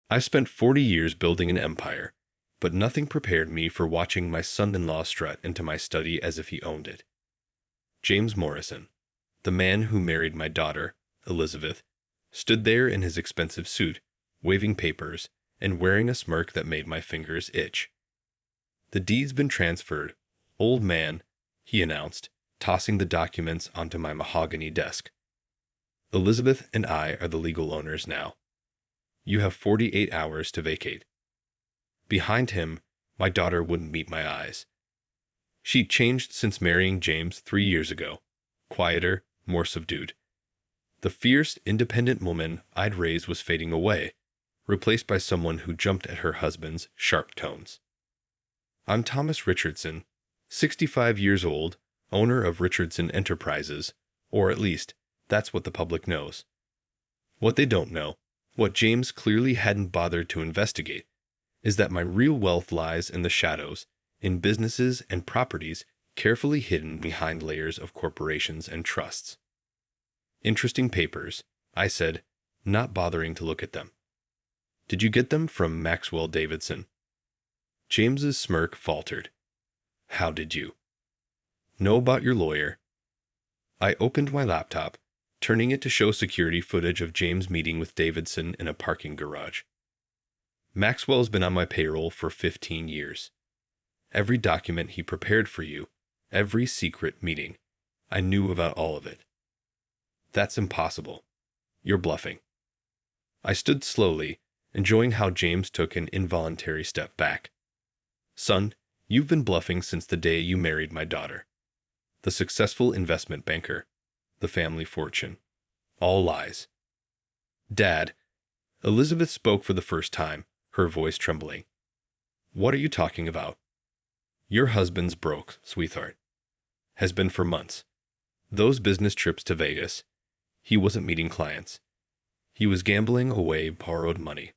I spent 40 years building an empire, but nothing prepared me for watching my son-in-law strut into my study as if he owned it. James Morrison, the man who married my daughter, Elizabeth, stood there in his expensive suit, waving papers, and wearing a smirk that made my fingers itch. "The deed's been transferred, old man," he announced, tossing the documents onto my mahogany desk. "Elizabeth and I are the legal owners now. You have 48 hours to vacate." Behind him, my daughter wouldn't meet my eyes. She'd changed since marrying James 3 years ago, quieter, more subdued. The fierce, independent woman I'd raised was fading away, replaced by someone who jumped at her husband's sharp tones. "I'm Thomas Richardson, 65 years old, owner of Richardson Enterprises, or at least, that's what the public knows. What they don't know, what James clearly hadn't bothered to investigate, is that my real wealth lies in the shadows, in businesses and properties carefully hidden behind layers of corporations and trusts." "Interesting papers," I said, not bothering to look at them. "Did you get them from Maxwell Davidson?" James's smirk faltered. "How did you know about your lawyer?" I opened my laptop, turning it to show security footage of James meeting with Davidson in a parking garage. "Maxwell's been on my payroll for 15 years. Every document he prepared for you, every secret meeting, I knew about all of it." "That's impossible. You're bluffing." I stood slowly, enjoying how James took an involuntary step back. "Son, you've been bluffing since the day you married my daughter. The successful investment banker, the family fortune. All lies." "Dad," Elizabeth spoke for the first time, her voice trembling. "What are you talking about?" "Your husband's broke, sweetheart. Has been for months. Those business trips to Vegas. He wasn't meeting clients. He was gambling away borrowed money."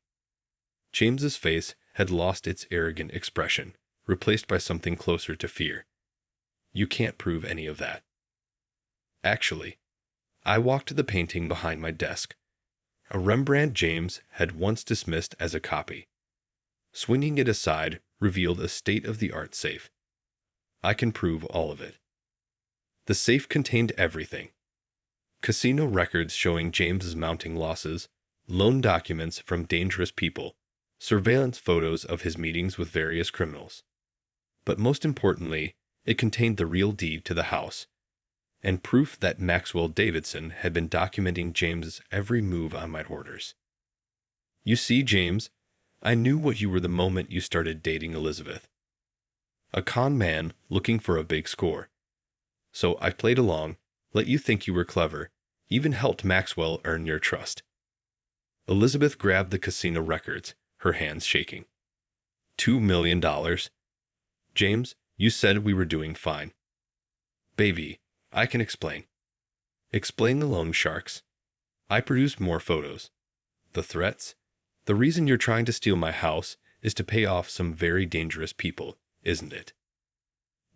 James's face had lost its arrogant expression, replaced by something closer to fear. "You can't prove any of that." Actually, I walked to the painting behind my desk, a Rembrandt James had once dismissed as a copy. Swinging it aside revealed a state-of-the-art safe. "I can prove all of it." The safe contained everything. Casino records showing James's mounting losses, loan documents from dangerous people, surveillance photos of his meetings with various criminals. But most importantly, it contained the real deed to the house, and proof that Maxwell Davidson had been documenting James's every move on my orders. "You see, James, I knew what you were the moment you started dating Elizabeth. A con man looking for a big score. So I played along, let you think you were clever, even helped Maxwell earn your trust." Elizabeth grabbed the casino records, her hands shaking. $2 million? "James, you said we were doing fine." "Baby, I can explain." "Explain the loan sharks." I produced more photos. "The threats? The reason you're trying to steal my house is to pay off some very dangerous people, isn't it?"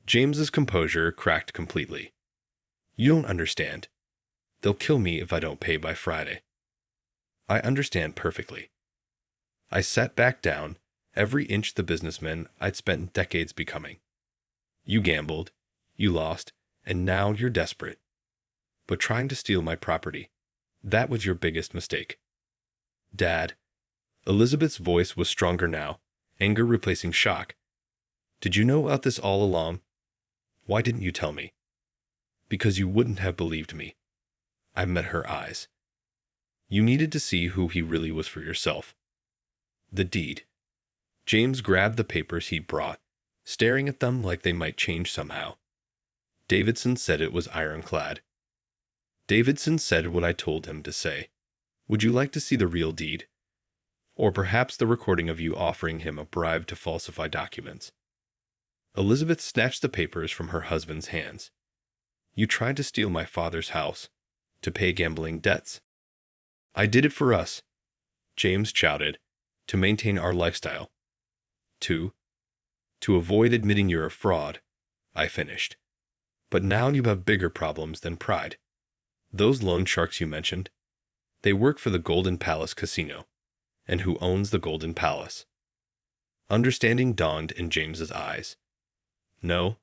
James's composure cracked completely. "You don't understand. They'll kill me if I don't pay by Friday." "I understand perfectly." I sat back down, every inch the businessman I'd spent decades becoming. "You gambled, you lost, and now you're desperate. But trying to steal my property, that was your biggest mistake." "Dad," Elizabeth's voice was stronger now, anger replacing shock. "Did you know about this all along? Why didn't you tell me?" "Because you wouldn't have believed me." I met her eyes. "You needed to see who he really was for yourself." The deed. James grabbed the papers he'd brought, staring at them like they might change somehow. "Davidson said it was ironclad." "Davidson said what I told him to say. Would you like to see the real deed? Or perhaps the recording of you offering him a bribe to falsify documents?" Elizabeth snatched the papers from her husband's hands. "You tried to steal my father's house, to pay gambling debts." "I did it for us," James shouted, "to maintain our lifestyle." To avoid admitting you're a fraud," I finished. "But now you have bigger problems than pride. Those loan sharks you mentioned, they work for the Golden Palace Casino. and who owns the Golden Palace. Understanding dawned in James's eyes. No.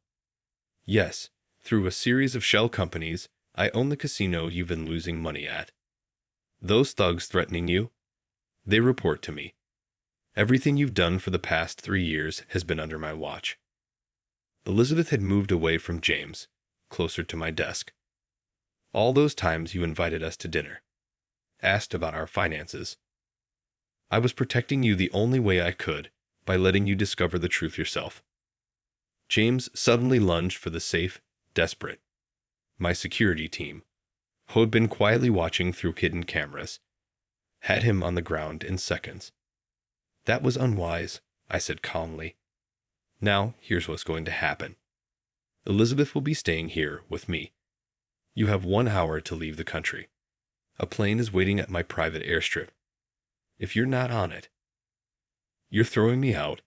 Yes, through a series of shell companies, I own the casino you've been losing money at. Those thugs threatening you? They report to me. Everything you've done for the past 3 years has been under my watch. Elizabeth had moved away from James, closer to my desk. All those times you invited us to dinner, asked about our finances. I was protecting you the only way I could, by letting you discover the truth yourself. James suddenly lunged for the safe, desperate. My security team, who had been quietly watching through hidden cameras, had him on the ground in seconds. That was unwise, I said calmly. Now, here's what's going to happen. Elizabeth will be staying here with me. You have 1 hour to leave the country. A plane is waiting at my private airstrip. If you're not on it, you're throwing me out.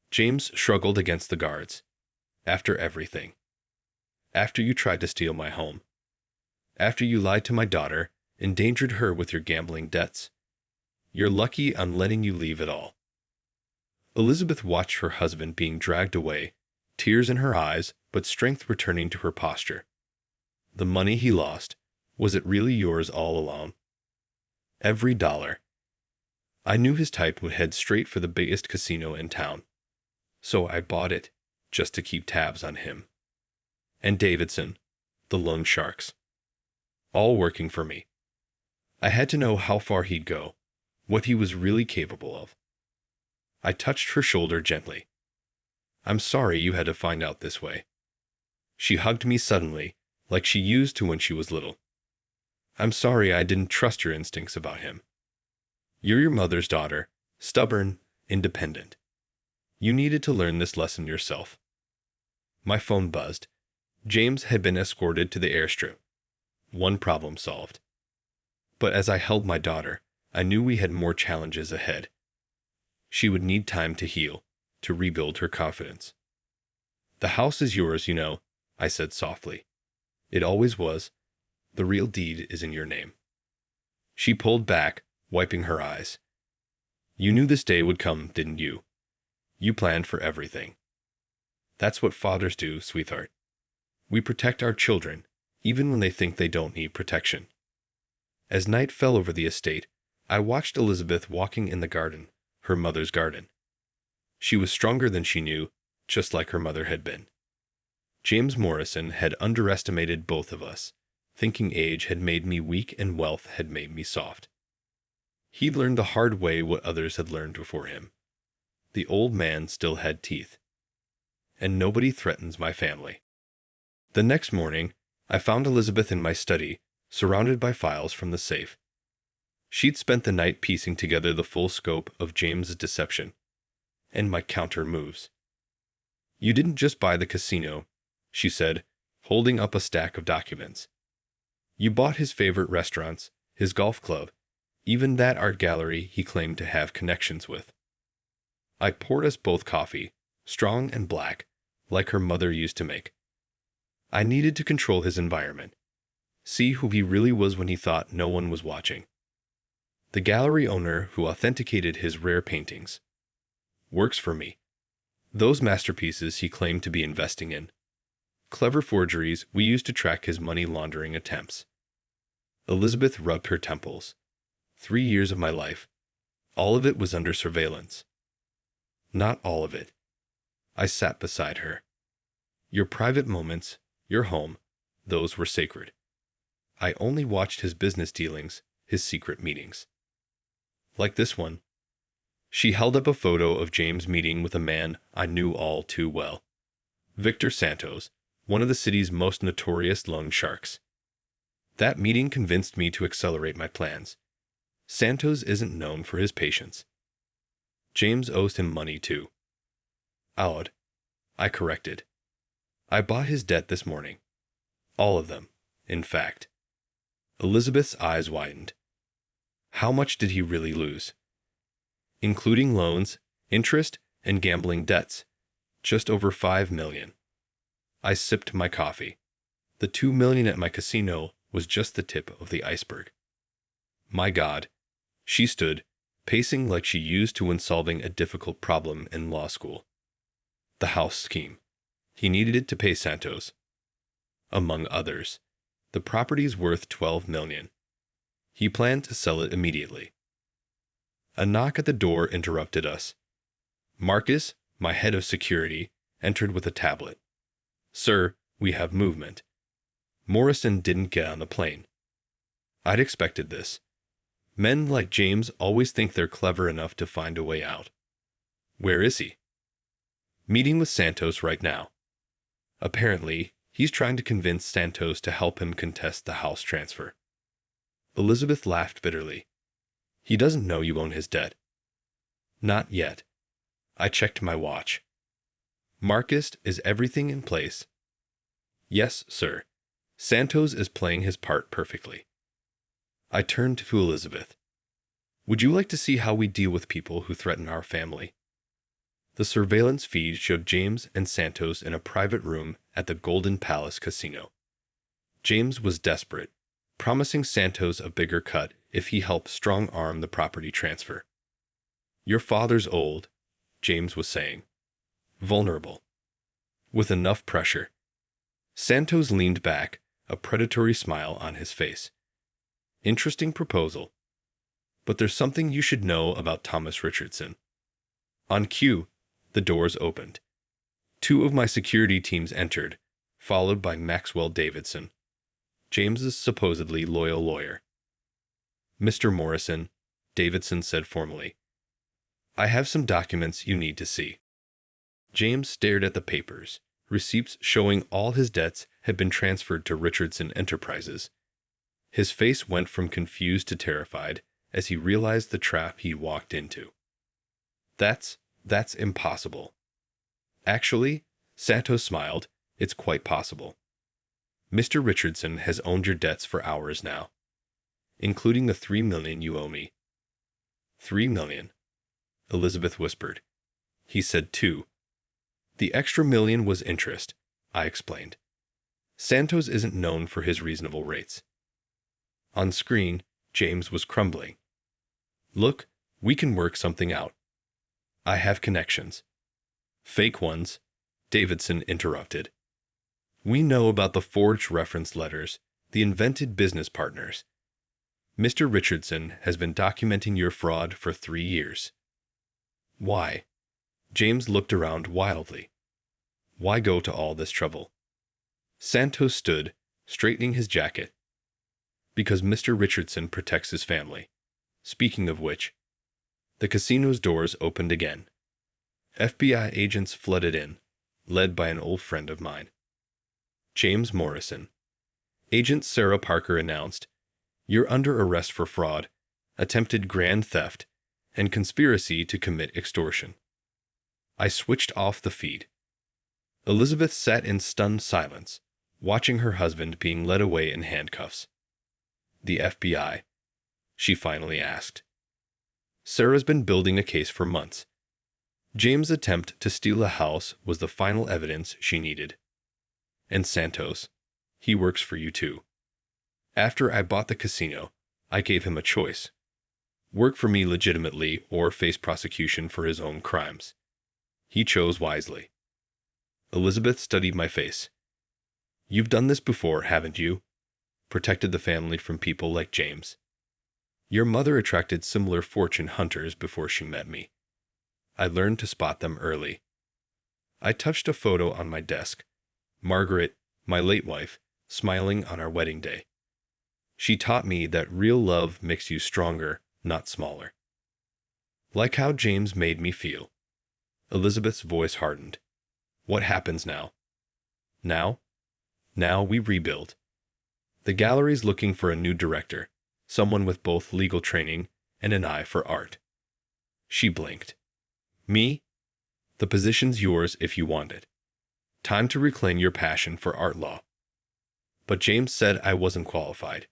James struggled against the guards. After everything. After you tried to steal my home. After you lied to my daughter, endangered her with your gambling debts. You're lucky I'm letting you leave it all. Elizabeth watched her husband being dragged away, tears in her eyes, but strength returning to her posture. The money he lost, was it really yours all along? Every dollar. I knew his type would head straight for the biggest casino in town. So I bought it, just to keep tabs on him. And Davidson, the loan sharks. All working for me. I had to know how far he'd go, what he was really capable of. I touched her shoulder gently. I'm sorry you had to find out this way. She hugged me suddenly, like she used to when she was little. I'm sorry I didn't trust your instincts about him. You're your mother's daughter, stubborn, independent. You needed to learn this lesson yourself. My phone buzzed. James had been escorted to the airstrip. One problem solved. But as I held my daughter, I knew we had more challenges ahead. She would need time to heal, to rebuild her confidence. The house is yours, you know, I said softly. It always was. The real deed is in your name. She pulled back, wiping her eyes. You knew this day would come, didn't you? You planned for everything. That's what fathers do, sweetheart. We protect our children, even when they think they don't need protection. As night fell over the estate, I watched Elizabeth walking in the garden, her mother's garden. She was stronger than she knew, just like her mother had been. James Morrison had underestimated both of us, thinking age had made me weak and wealth had made me soft. He'd learned the hard way what others had learned before him. The old man still had teeth. And nobody threatens my family. The next morning, I found Elizabeth in my study, surrounded by files from the safe. She'd spent the night piecing together the full scope of James's deception, and my counter moves. You didn't just buy the casino, she said, holding up a stack of documents. You bought his favorite restaurants, his golf club, even that art gallery he claimed to have connections with. I poured us both coffee, strong and black, like her mother used to make. I needed to control his environment, see who he really was when he thought no one was watching. The gallery owner who authenticated his rare paintings. Works for me. Those masterpieces he claimed to be investing in. Clever forgeries we used to track his money laundering attempts. Elizabeth rubbed her temples. 3 years of my life. All of it was under surveillance. Not all of it. I sat beside her. Your private moments, your home, those were sacred. I only watched his business dealings, his secret meetings. Like this one. She held up a photo of James meeting with a man I knew all too well. Victor Santos, one of the city's most notorious loan sharks. That meeting convinced me to accelerate my plans. Santos isn't known for his patience. James owes him money too. Odd. I corrected. I bought his debt this morning. All of them, in fact. Elizabeth's eyes widened. How much did he really lose? Including loans, interest, and gambling debts. Just over $5 million. I sipped my coffee. The $2 million at my casino was just the tip of the iceberg. My God. She stood, pacing like she used to when solving a difficult problem in law school. The house scheme. He needed it to pay Santos. Among others, the property's worth $12 million. He planned to sell it immediately. A knock at the door interrupted us. Marcus, my head of security, entered with a tablet. "Sir, we have movement." Morrison didn't get on the plane. I'd expected this. Men like James always think they're clever enough to find a way out. Where is he? Meeting with Santos right now. Apparently, he's trying to convince Santos to help him contest the house transfer. Elizabeth laughed bitterly. He doesn't know you own his debt. Not yet. I checked my watch. Marcus, is everything in place? Yes, sir. Santos is playing his part perfectly. I turned to Elizabeth. Would you like to see how we deal with people who threaten our family? The surveillance feed showed James and Santos in a private room at the Golden Palace Casino. James was desperate, promising Santos a bigger cut if he helped strong-arm the property transfer. Your father's old, James was saying. Vulnerable. With enough pressure. Santos leaned back, a predatory smile on his face. Interesting proposal. But there's something you should know about Thomas Richardson. On cue, the doors opened. 2 of my security teams entered, followed by Maxwell Davidson, James's supposedly loyal lawyer. Mr. Morrison, Davidson said formally, I have some documents you need to see. James stared at the papers, receipts showing all his debts had been transferred to Richardson Enterprises. His face went from confused to terrified as he realized the trap he'd walked into. That's impossible. Actually, Santos smiled, it's quite possible. Mr. Richardson has owned your debts for hours now, including the $3 million you owe me. $3 million, Elizabeth whispered. He said 2. The extra $1 million was interest, I explained. Santos isn't known for his reasonable rates. On screen, James was crumbling. Look, we can work something out. I have connections. Fake ones, Davidson interrupted. We know about the forged reference letters, the invented business partners. Mr. Richardson has been documenting your fraud for 3 years. Why? James looked around wildly. Why go to all this trouble? Santos stood, straightening his jacket. Because Mr. Richardson protects his family. Speaking of which, the casino's doors opened again. FBI agents flooded in, led by an old friend of mine. James Morrison. Agent Sarah Parker announced, You're under arrest for fraud, attempted grand theft, and conspiracy to commit extortion. I switched off the feed. Elizabeth sat in stunned silence, watching her husband being led away in handcuffs. The FBI? She finally asked. Sarah's been building a case for months. James' attempt to steal a house was the final evidence she needed. And Santos, he works for you too. After I bought the casino, I gave him a choice. Work for me legitimately or face prosecution for his own crimes. He chose wisely. Elizabeth studied my face. You've done this before, haven't you? Protected the family from people like James. Your mother attracted similar fortune hunters before she met me. I learned to spot them early. I touched a photo on my desk. Margaret, my late wife, smiling on our wedding day. She taught me that real love makes you stronger, not smaller. Like how James made me feel. Elizabeth's voice hardened. What happens now? Now? Now we rebuild. The gallery's looking for a new director, someone with both legal training and an eye for art. She blinked. Me? The position's yours if you want it. Time to reclaim your passion for art law. But James said I wasn't qualified.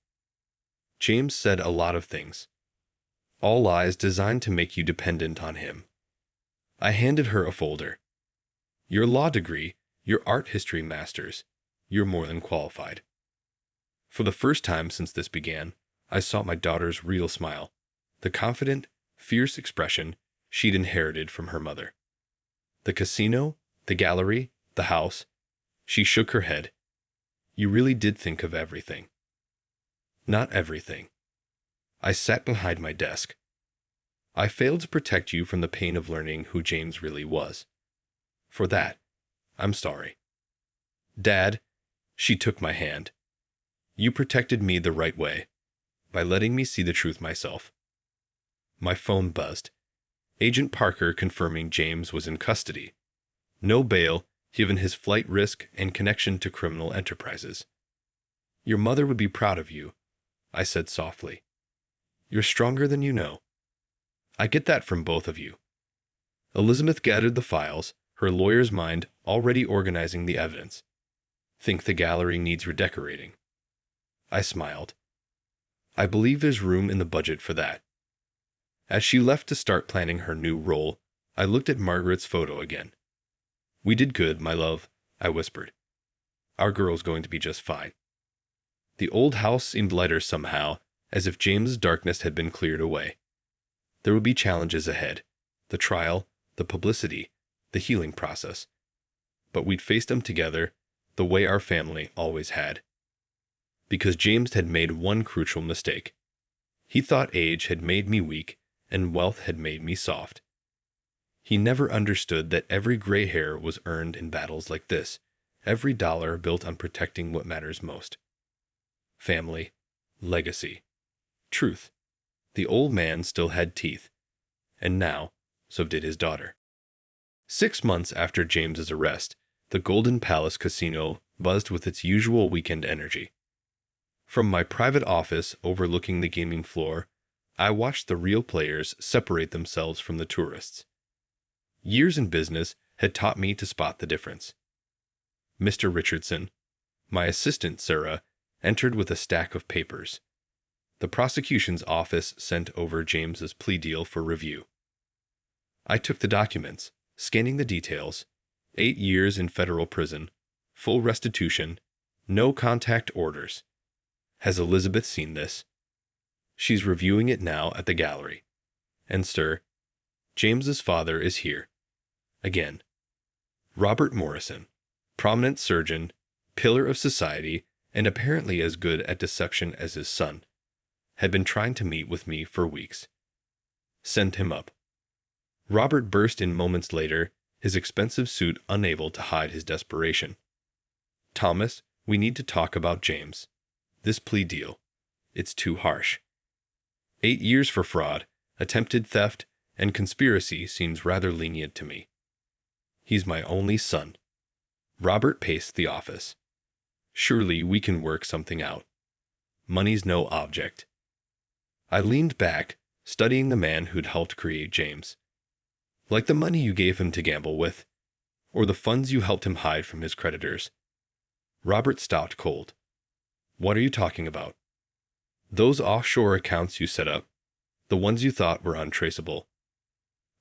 James said a lot of things. All lies designed to make you dependent on him. I handed her a folder. Your law degree, your art history master's, you're more than qualified. For the first time since this began, I saw my daughter's real smile, the confident, fierce expression she'd inherited from her mother. The casino, the gallery, the house. She shook her head. You really did think of everything. Not everything. I sat behind my desk. I failed to protect you from the pain of learning who James really was. For that, I'm sorry. Dad, she took my hand. You protected me the right way, by letting me see the truth myself. My phone buzzed. Agent Parker confirming James was in custody. No bail, given his flight risk and connection to criminal enterprises. Your mother would be proud of you, I said softly. You're stronger than you know. I get that from both of you. Elizabeth gathered the files, her lawyer's mind already organizing the evidence. Think the gallery needs redecorating. I smiled. I believe there's room in the budget for that. As she left to start planning her new role, I looked at Margaret's photo again. We did good, my love, I whispered. Our girl's going to be just fine. The old house seemed lighter somehow, as if James's darkness had been cleared away. There would be challenges ahead. The trial, the publicity, the healing process. But we'd face them together, the way our family always had. Because James had made one crucial mistake. He thought age had made me weak, and wealth had made me soft. He never understood that every gray hair was earned in battles like this, every dollar built on protecting what matters most. Family, legacy, truth. The old man still had teeth, and now, so did his daughter. 6 months after James's arrest, the Golden Palace Casino buzzed with its usual weekend energy. From my private office overlooking the gaming floor, I watched the real players separate themselves from the tourists. Years in business had taught me to spot the difference. Mr. Richardson, my assistant Sarah, entered with a stack of papers. The prosecution's office sent over James's plea deal for review. I took the documents, scanning the details. 8 years in federal prison, full restitution, no contact orders. Has Elizabeth seen this? She's reviewing it now at the gallery. And sir, James's father is here. Again. Robert Morrison, prominent surgeon, pillar of society, and apparently as good at deception as his son, had been trying to meet with me for weeks. Send him up. Robert burst in moments later, his expensive suit unable to hide his desperation. Thomas, we need to talk about James. This plea deal. It's too harsh. 8 years for fraud, attempted theft, and conspiracy seems rather lenient to me. He's my only son. Robert paced the office. Surely we can work something out. Money's no object. I leaned back, studying the man who'd helped create James. Like the money you gave him to gamble with, or the funds you helped him hide from his creditors. Robert stopped cold. What are you talking about? Those offshore accounts you set up, the ones you thought were untraceable.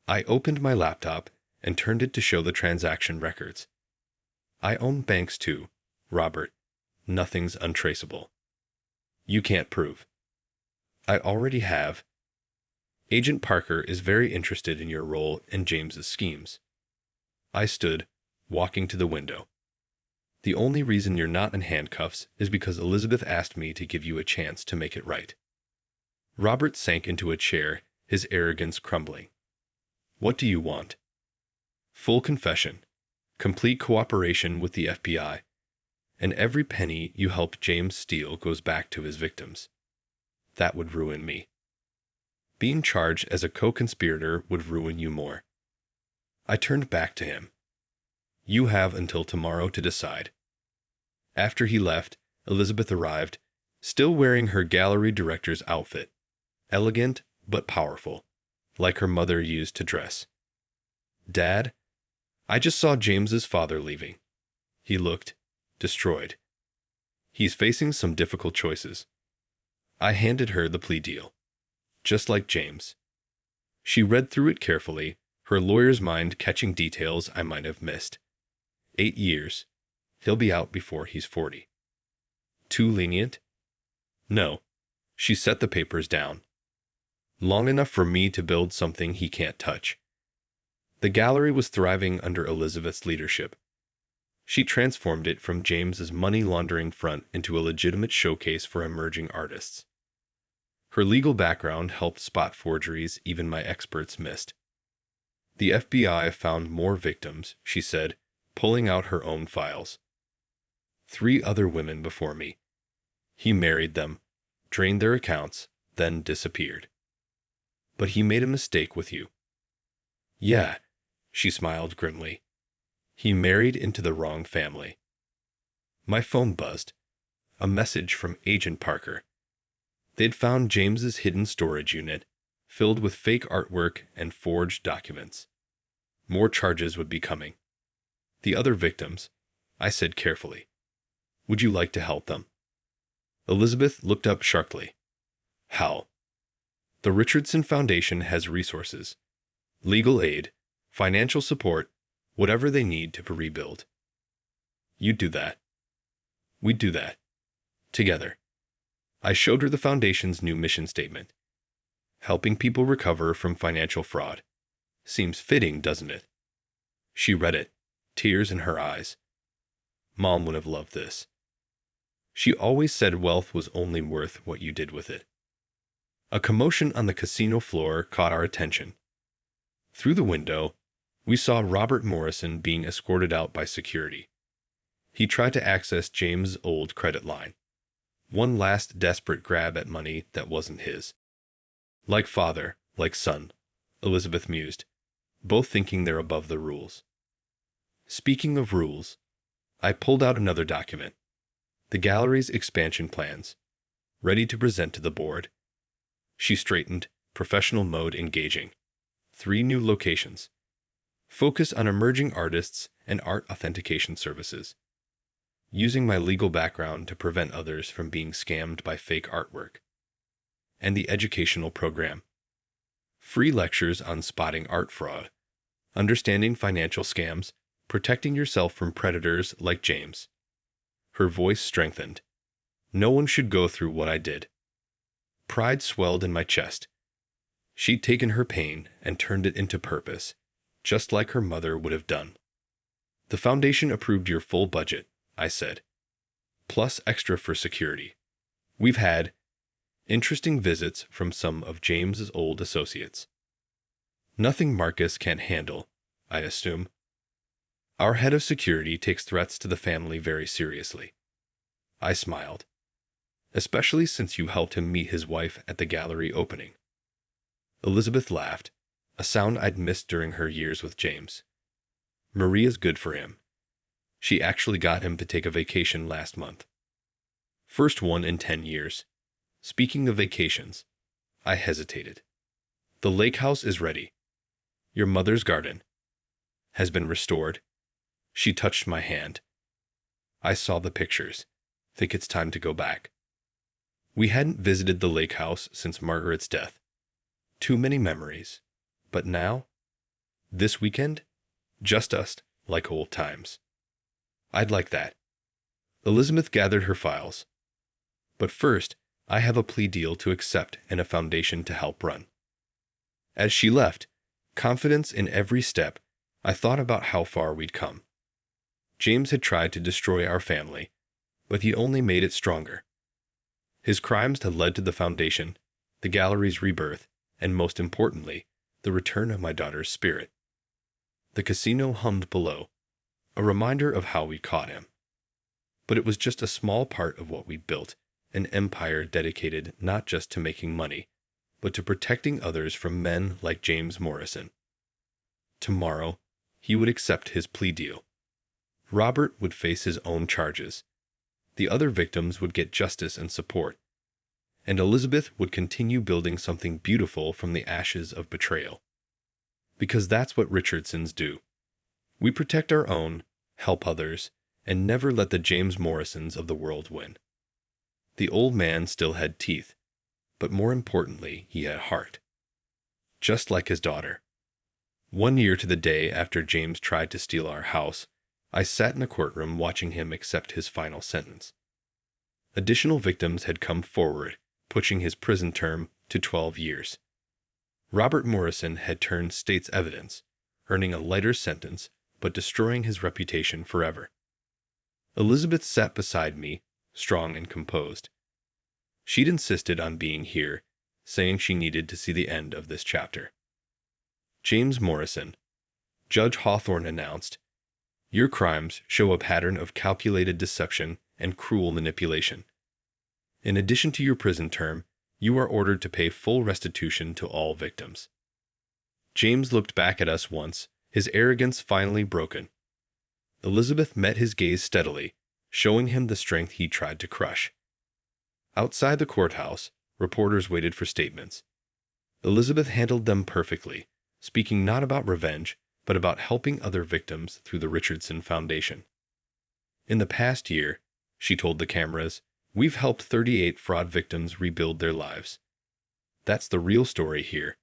I opened my laptop and turned it to show the transaction records. I own banks too, Robert. Nothing's untraceable. You can't prove. I already have. Agent Parker is very interested in your role in James's schemes. I stood, walking to the window. The only reason you're not in handcuffs is because Elizabeth asked me to give you a chance to make it right. Robert sank into a chair, his arrogance crumbling. What do you want? Full confession, complete cooperation with the FBI, and every penny you helped James steal goes back to his victims. That would ruin me. Being charged as a co-conspirator would ruin you more. I turned back to him. You have until tomorrow to decide. After he left, Elizabeth arrived, still wearing her gallery director's outfit, elegant but powerful, like her mother used to dress. Dad, I just saw James's father leaving. He looked destroyed. He's facing some difficult choices. I handed her the plea deal. Just like James. She read through it carefully, her lawyer's mind catching details I might have missed. 8 years. He'll be out before he's 40. Too lenient? No. She set the papers down. long enough for me to build something he can't touch. The gallery was thriving under Elizabeth's leadership. She transformed it from James's money-laundering front into a legitimate showcase for emerging artists. Her legal background helped spot forgeries even my experts missed. The FBI found more victims, she said, pulling out her own files. 3 other women before me. He married them, drained their accounts, then disappeared. But he made a mistake with you. Yeah, she smiled grimly. He married into the wrong family. My phone buzzed. A message from Agent Parker. They'd found James's hidden storage unit, filled with fake artwork and forged documents. More charges would be coming. The other victims, I said carefully. Would you like to help them? Elizabeth looked up sharply. How? The Richardson Foundation has resources. Legal aid, financial support, whatever they need to rebuild. You'd do that. We'd do that. Together. I showed her the Foundation's new mission statement. Helping people recover from financial fraud. Seems fitting, doesn't it? She read it, tears in her eyes. Mom would have loved this. She always said wealth was only worth what you did with it. A commotion on the casino floor caught our attention. Through the window, we saw Robert Morrison being escorted out by security. He tried to access James' old credit line. One last desperate grab at money that wasn't his. Like father, like son, Elizabeth mused, both thinking they're above the rules. Speaking of rules, I pulled out another document. The gallery's expansion plans, ready to present to the board. She straightened, professional mode engaging. 3 new locations. Focus on emerging artists and art authentication services. Using my legal background to prevent others from being scammed by fake artwork. And the educational program. Free lectures on spotting art fraud, understanding financial scams, protecting yourself from predators like James. Her voice strengthened. No one should go through what I did. Pride swelled in my chest. She'd taken her pain and turned it into purpose, just like her mother would have done. The Foundation approved your full budget, I said. Plus extra for security. We've had interesting visits from some of James's old associates. Nothing Marcus can't handle, I assume. Our head of security takes threats to the family very seriously. I smiled. Especially since you helped him meet his wife at the gallery opening. Elizabeth laughed, a sound I'd missed during her years with James. Maria's good for him. She actually got him to take a vacation last month. First one in 10 years. Speaking of vacations, I hesitated. The lake house is ready. Your mother's garden has been restored. She touched my hand. I saw the pictures. Think it's time to go back. We hadn't visited the lake house since Margaret's death. Too many memories. But now? This weekend? Just us, like old times. I'd like that. Elizabeth gathered her files. But first, I have a plea deal to accept and a foundation to help run. As she left, confidence in every step, I thought about how far we'd come. James had tried to destroy our family, but he only made it stronger. His crimes had led to the foundation, the gallery's rebirth, and most importantly, the return of my daughter's spirit. The casino hummed below, a reminder of how we caught him. But it was just a small part of what we'd built, an empire dedicated not just to making money, but to protecting others from men like James Morrison. Tomorrow, he would accept his plea deal. Robert would face his own charges. The other victims would get justice and support. And Elizabeth would continue building something beautiful from the ashes of betrayal. Because that's what Richardsons do. We protect our own, help others, and never let the James Morrisons of the world win. The old man still had teeth, but more importantly, he had heart. Just like his daughter. 1 year to the day after James tried to steal our house, I sat in the courtroom watching him accept his final sentence. Additional victims had come forward, pushing his prison term to 12 years. Robert Morrison had turned state's evidence, earning a lighter sentence but destroying his reputation forever. Elizabeth sat beside me, strong and composed. She'd insisted on being here, saying she needed to see the end of this chapter. James Morrison, Judge Hawthorne announced, "Your crimes show a pattern of calculated deception and cruel manipulation. In addition to your prison term, you are ordered to pay full restitution to all victims." James looked back at us once, his arrogance finally broken. Elizabeth met his gaze steadily, showing him the strength he tried to crush. Outside the courthouse, reporters waited for statements. Elizabeth handled them perfectly, speaking not about revenge, but about helping other victims through the Richardson Foundation. "In the past year," she told the cameras, "we've helped 38 fraud victims rebuild their lives. That's the real story here,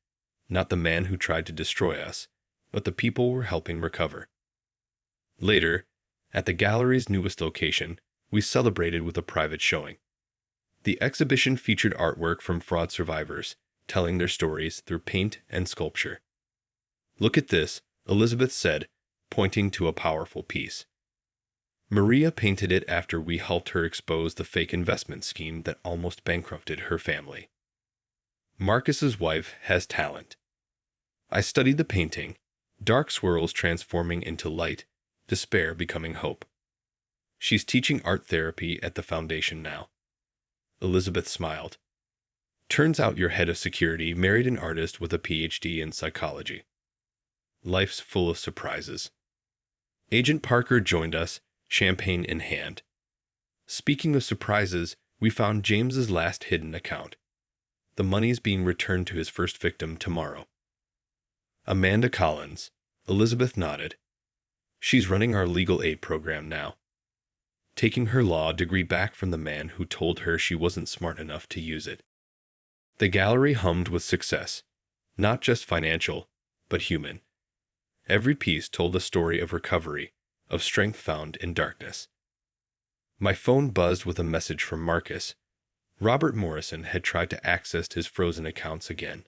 not the man who tried to destroy us, but the people we're helping recover." Later, at the gallery's newest location, we celebrated with a private showing. The exhibition featured artwork from fraud survivors, telling their stories through paint and sculpture. "Look at this," Elizabeth said, pointing to a powerful piece. Maria painted it after we helped her expose the fake investment scheme that almost bankrupted her family. Marcus's wife has talent. I studied the painting, dark swirls transforming into light, despair becoming hope. She's teaching art therapy at the foundation now. Elizabeth smiled. "Turns out your head of security married an artist with a PhD in psychology. Life's full of surprises." Agent Parker joined us, champagne in hand. "Speaking of surprises, we found James's last hidden account. The money's being returned to his first victim tomorrow." "Amanda Collins," Elizabeth nodded. "She's running our legal aid program now, taking her law degree back from the man who told her she wasn't smart enough to use it." The gallery hummed with success, not just financial, but human. Every piece told a story of recovery, of strength found in darkness. My phone buzzed with a message from Marcus. Robert Morrison had tried to access his frozen accounts again.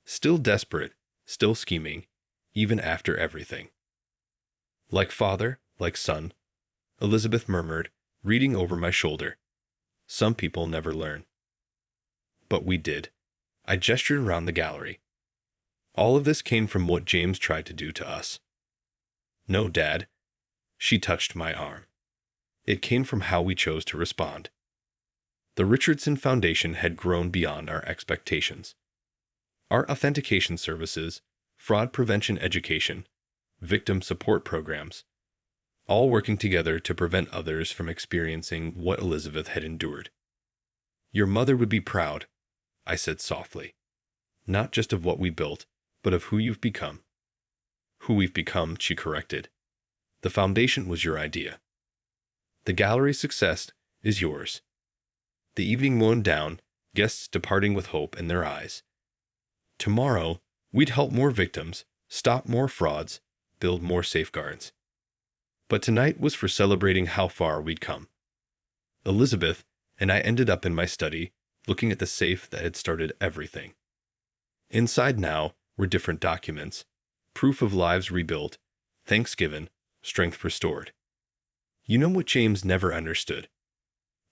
Still desperate, still scheming, even after everything. "Like father, like son," Elizabeth murmured, reading over my shoulder. "Some people never learn." But we did. I gestured around the gallery. "All of this came from what James tried to do to us." "No, Dad." She touched my arm. "It came from how we chose to respond." The Richardson Foundation had grown beyond our expectations. Our authentication services, fraud prevention education, victim support programs, all working together to prevent others from experiencing what Elizabeth had endured. "Your mother would be proud," I said softly. "Not just of what we built, but of who you've become." "Who we've become," she corrected. "The foundation was your idea. The gallery's success is yours." The evening wound down, guests departing with hope in their eyes. Tomorrow, we'd help more victims, stop more frauds, build more safeguards. But tonight was for celebrating how far we'd come. Elizabeth and I ended up in my study, looking at the safe that had started everything. Inside now were different documents, proof of lives rebuilt, thanks given, strength restored. "You know what James never understood,"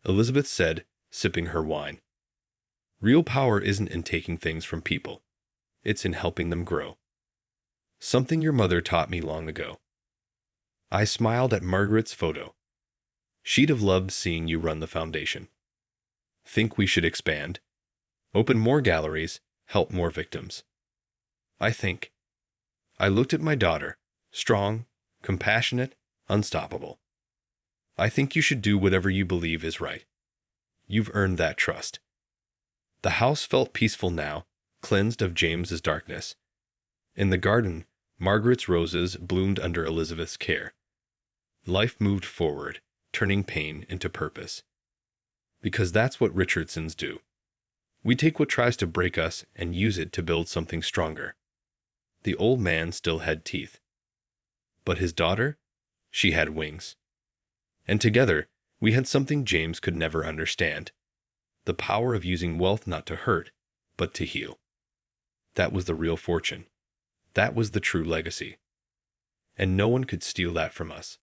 Elizabeth said, sipping her wine. "Real power isn't in taking things from people. It's in helping them grow. Something your mother taught me long ago." I smiled at Margaret's photo. "She'd have loved seeing you run the foundation." "Think we should expand? Open more galleries, help more victims." "I think." I looked at my daughter, strong, compassionate, unstoppable. "I think you should do whatever you believe is right. You've earned that trust." The house felt peaceful now, cleansed of James's darkness. In the garden, Margaret's roses bloomed under Elizabeth's care. Life moved forward, turning pain into purpose. Because that's what Richardsons do. We take what tries to break us and use it to build something stronger. The old man still had teeth. But his daughter? She had wings. And together, we had something James could never understand. The power of using wealth not to hurt, but to heal. That was the real fortune. That was the true legacy. And no one could steal that from us.